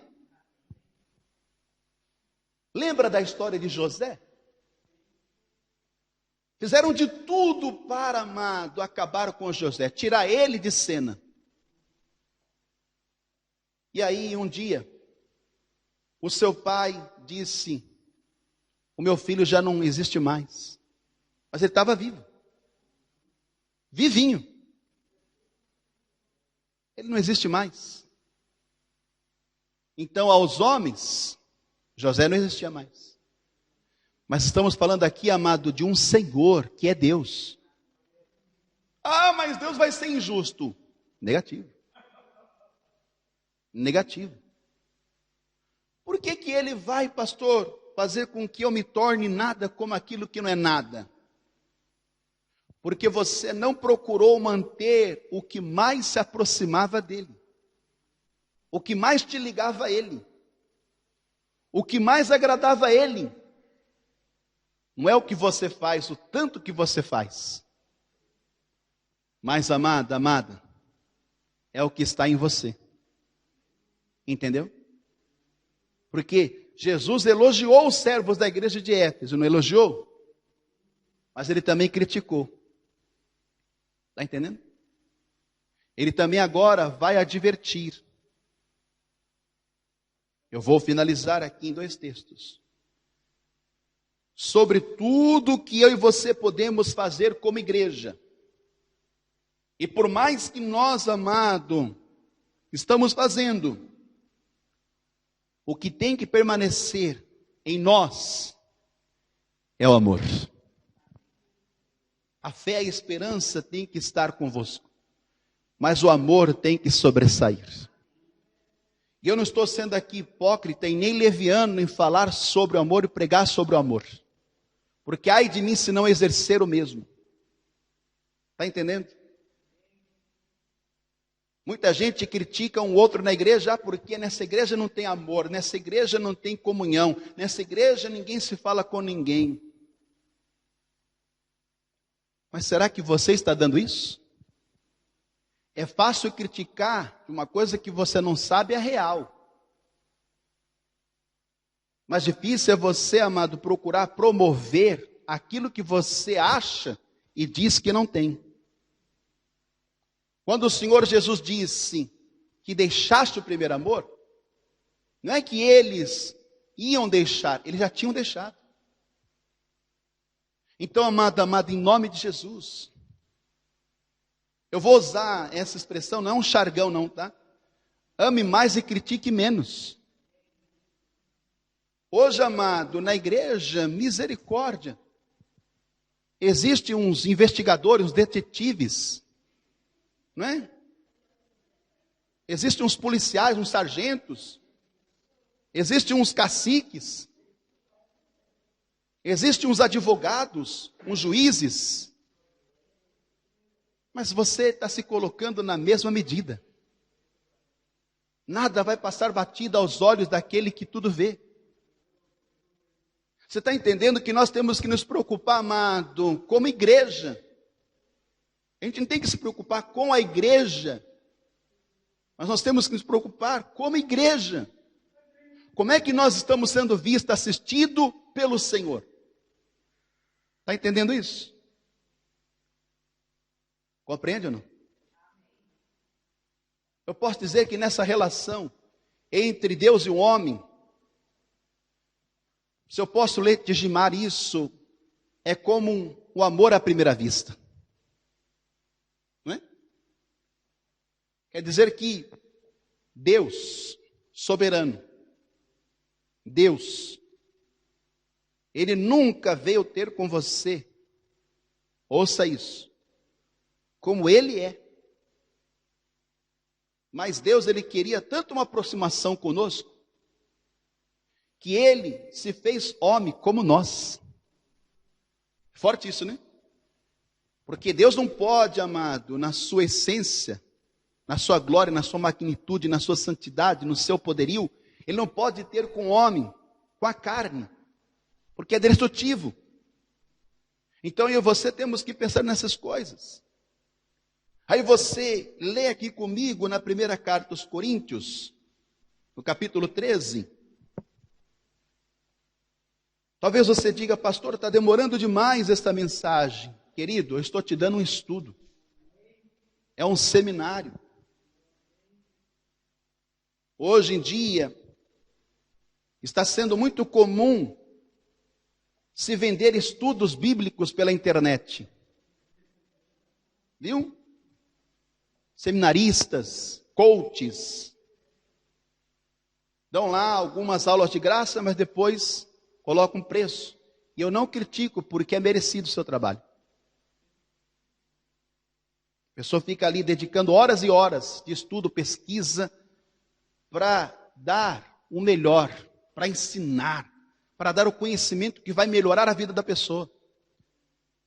Lembra da história de José? Fizeram de tudo para, amado, acabar com José, tirar ele de cena. E aí, um dia, o seu pai disse: o meu filho já não existe mais. Mas ele estava vivo. Vivinho. Ele não existe mais. Então, aos homens, José não existia mais. Mas estamos falando aqui, amado, de um Senhor, que é Deus. Ah, mas Deus vai ser injusto. Negativo. Negativo. Por que que ele vai, pastor, fazer com que eu me torne nada como aquilo que não é nada? Porque você não procurou manter o que mais se aproximava dele. O que mais te ligava a ele. O que mais agradava a ele. Não é o que você faz, o tanto que você faz. Mas, amada, amada, é o que está em você. Entendeu? Porque Jesus elogiou os servos da igreja de Éfeso, não elogiou? Mas ele também criticou. Está entendendo? Ele também agora vai advertir. Eu vou finalizar aqui em 2 textos. Sobre tudo que eu e você podemos fazer como igreja. E por mais que nós, amado, estamos fazendo, o que tem que permanecer em nós é o amor. A fé e a esperança tem que estar convosco, mas o amor tem que sobressair. E eu não estou sendo aqui hipócrita e nem leviano em falar sobre o amor e pregar sobre o amor. Porque ai de mim se não exercer o mesmo. Está entendendo? Muita gente critica um outro na igreja, porque nessa igreja não tem amor, nessa igreja não tem comunhão, nessa igreja ninguém se fala com ninguém. Mas será que você está dando isso? É fácil criticar uma coisa que você não sabe é real. Mas difícil é você, amado, procurar promover aquilo que você acha e diz que não tem. Quando o Senhor Jesus disse que deixaste o primeiro amor, não é que eles iam deixar, eles já tinham deixado. Então, amado, amado, em nome de Jesus, eu vou usar essa expressão, não é um jargão não, tá? Ame mais e critique menos. Hoje, amado, na igreja, misericórdia. Existem uns investigadores, uns detetives, não é? Existem uns policiais, uns sargentos. Existem uns caciques. Existem uns advogados, uns juízes. Mas você está se colocando na mesma medida. Nada vai passar batido aos olhos daquele que tudo vê. Você está entendendo que nós temos que nos preocupar, amado, como igreja. A gente não tem que se preocupar com a igreja, mas nós temos que nos preocupar como igreja. Como é que nós estamos sendo vistos, assistidos pelo Senhor? Está entendendo isso? Compreende ou não? Eu posso dizer que nessa relação entre Deus e o homem, se eu posso legitimar isso, é como o amor à primeira vista. Não é? Quer dizer que Deus, soberano, Deus, Ele nunca veio ter com você, ouça isso, como Ele é. Mas Deus, Ele queria tanto uma aproximação conosco, que ele se fez homem como nós. Forte isso, né? Porque Deus não pode, amado, na sua essência, na sua glória, na sua magnitude, na sua santidade, no seu poderio, ele não pode ter com o homem, com a carne, porque é destrutivo. Então eu e você temos que pensar nessas coisas. Aí você lê aqui comigo na primeira carta aos Coríntios, no capítulo 13. Talvez você diga, pastor, está demorando demais esta mensagem. Querido, eu estou te dando um estudo. É um seminário. Hoje em dia, está sendo muito comum se vender estudos bíblicos pela internet. Viu? Seminaristas, coaches, dão lá algumas aulas de graça, mas depois colocam um preço. E eu não critico, porque é merecido o seu trabalho. A pessoa fica ali dedicando horas e horas de estudo, pesquisa, para dar o melhor, para ensinar, para dar o conhecimento que vai melhorar a vida da pessoa.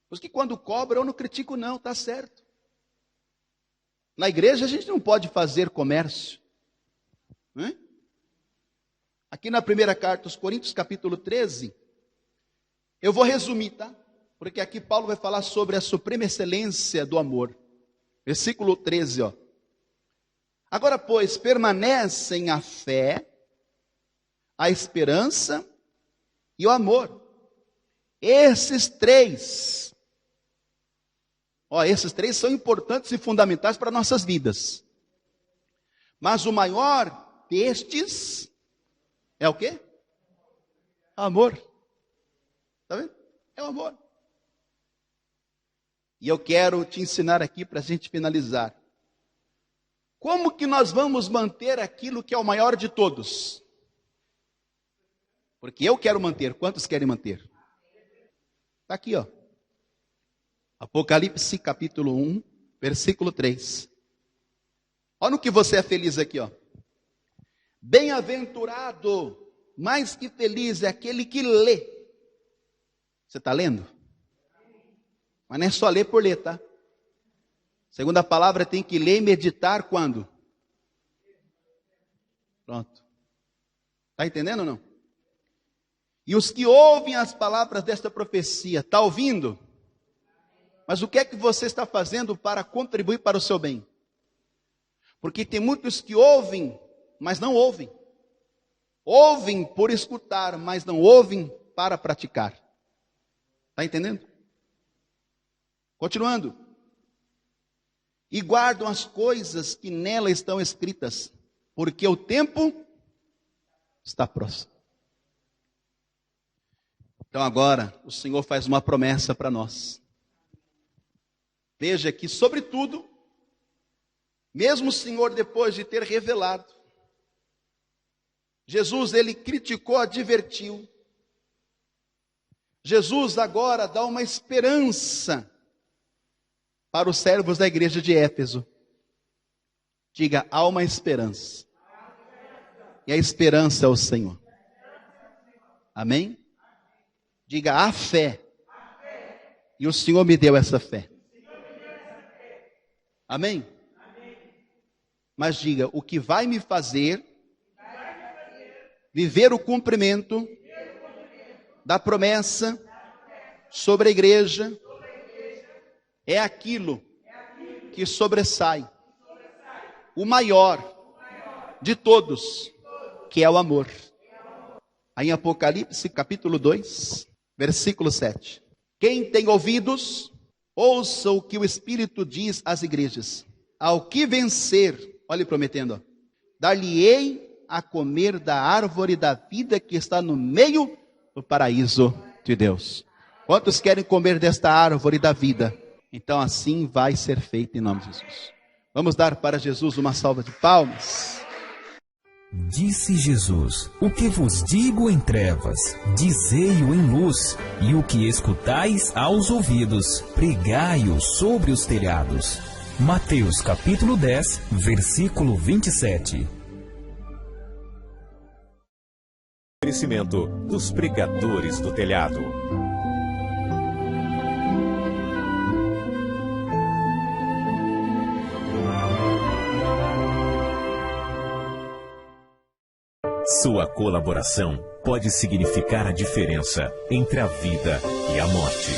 Por que quando cobra eu não critico não, está certo. Na igreja a gente não pode fazer comércio. Né? Aqui na primeira carta aos Coríntios, capítulo 13, eu vou resumir, tá? Porque aqui Paulo vai falar sobre a suprema excelência do amor. Versículo 13, ó. Agora, pois, permanecem a fé, a esperança e o amor. Esses três são importantes e fundamentais para nossas vidas. Mas o maior destes é o quê? Amor. Está vendo? É o amor. E eu quero te ensinar aqui para a gente finalizar. Como que nós vamos manter aquilo que é o maior de todos? Porque eu quero manter. Quantos querem manter? Está aqui, ó. Apocalipse capítulo 1, versículo 3. Olha no que você é feliz aqui, ó. Bem-aventurado, mais que feliz é aquele que lê. Você está lendo? Mas não é só ler por ler, tá? Segunda palavra, tem que ler e meditar quando? Pronto. Está entendendo ou não? E os que ouvem as palavras desta profecia, está ouvindo? Mas o que é que você está fazendo para contribuir para o seu bem? Porque tem muitos que ouvem, mas não ouvem. Ouvem por escutar, mas não ouvem para praticar. Está entendendo? Continuando. E guardam as coisas que nela estão escritas, porque o tempo está próximo. Então agora o Senhor faz uma promessa para nós. Veja que, sobretudo, mesmo o Senhor, depois de ter revelado, Jesus, ele criticou, advertiu. Jesus agora dá uma esperança para os servos da igreja de Éfeso. Diga, há uma esperança. E a esperança é o Senhor. Amém? Diga, há fé. E o Senhor me deu essa fé. Amém? Mas diga, o que vai me fazer viver o cumprimento da promessa sobre a igreja é aquilo que sobressai o maior de todos, que é o amor. Aí em Apocalipse capítulo 2, versículo 7. Quem tem ouvidos, ouça o que o Espírito diz às igrejas. Ao que vencer, olhe prometendo, dar-lhe-ei a comer da árvore da vida que está no meio do paraíso de Deus. Quantos querem comer desta árvore da vida? Então assim vai ser feito em nome de Jesus. Vamos dar para Jesus uma salva de palmas. Disse Jesus, o que vos digo em trevas, dizei-o em luz, e o que escutais aos ouvidos, pregai-o sobre os telhados. Mateus capítulo 10, versículo 27. oferecimento dos Pregadores do Telhado. Sua colaboração pode significar a diferença entre a vida e a morte.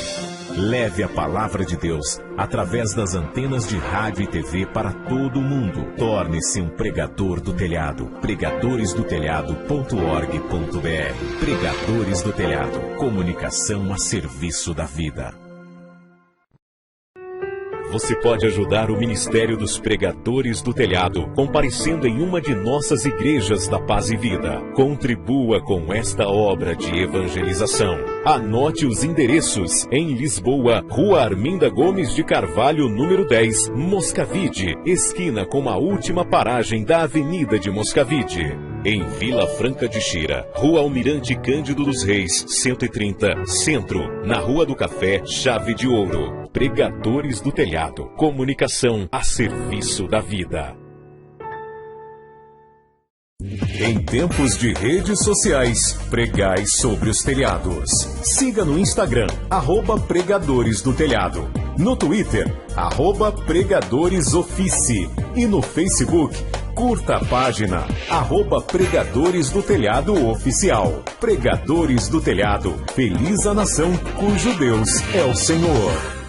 Leve a palavra de Deus através das antenas de rádio e TV para todo o mundo. Torne-se um pregador do telhado. pregadoresdotelhado.org.br. Pregadores do Telhado. Comunicação a serviço da vida. Você pode ajudar o Ministério dos Pregadores do Telhado comparecendo em uma de nossas igrejas da Paz e Vida. Contribua com esta obra de evangelização. Anote os endereços: em Lisboa, Rua Arminda Gomes de Carvalho, número 10, Moscavide, esquina com a última paragem da Avenida de Moscavide. Em Vila Franca de Xira, Rua Almirante Cândido dos Reis, 130, Centro, na Rua do Café, Chave de Ouro. Pregadores do Telhado. Comunicação a serviço da vida. Em tempos de redes sociais, pregai sobre os telhados. Siga no Instagram, @Pregadores do Telhado. No Twitter, @PregadoresOffice. E no Facebook, curta a página, @Pregadores do Telhado Oficial. Pregadores do Telhado. Feliz a nação cujo Deus é o Senhor.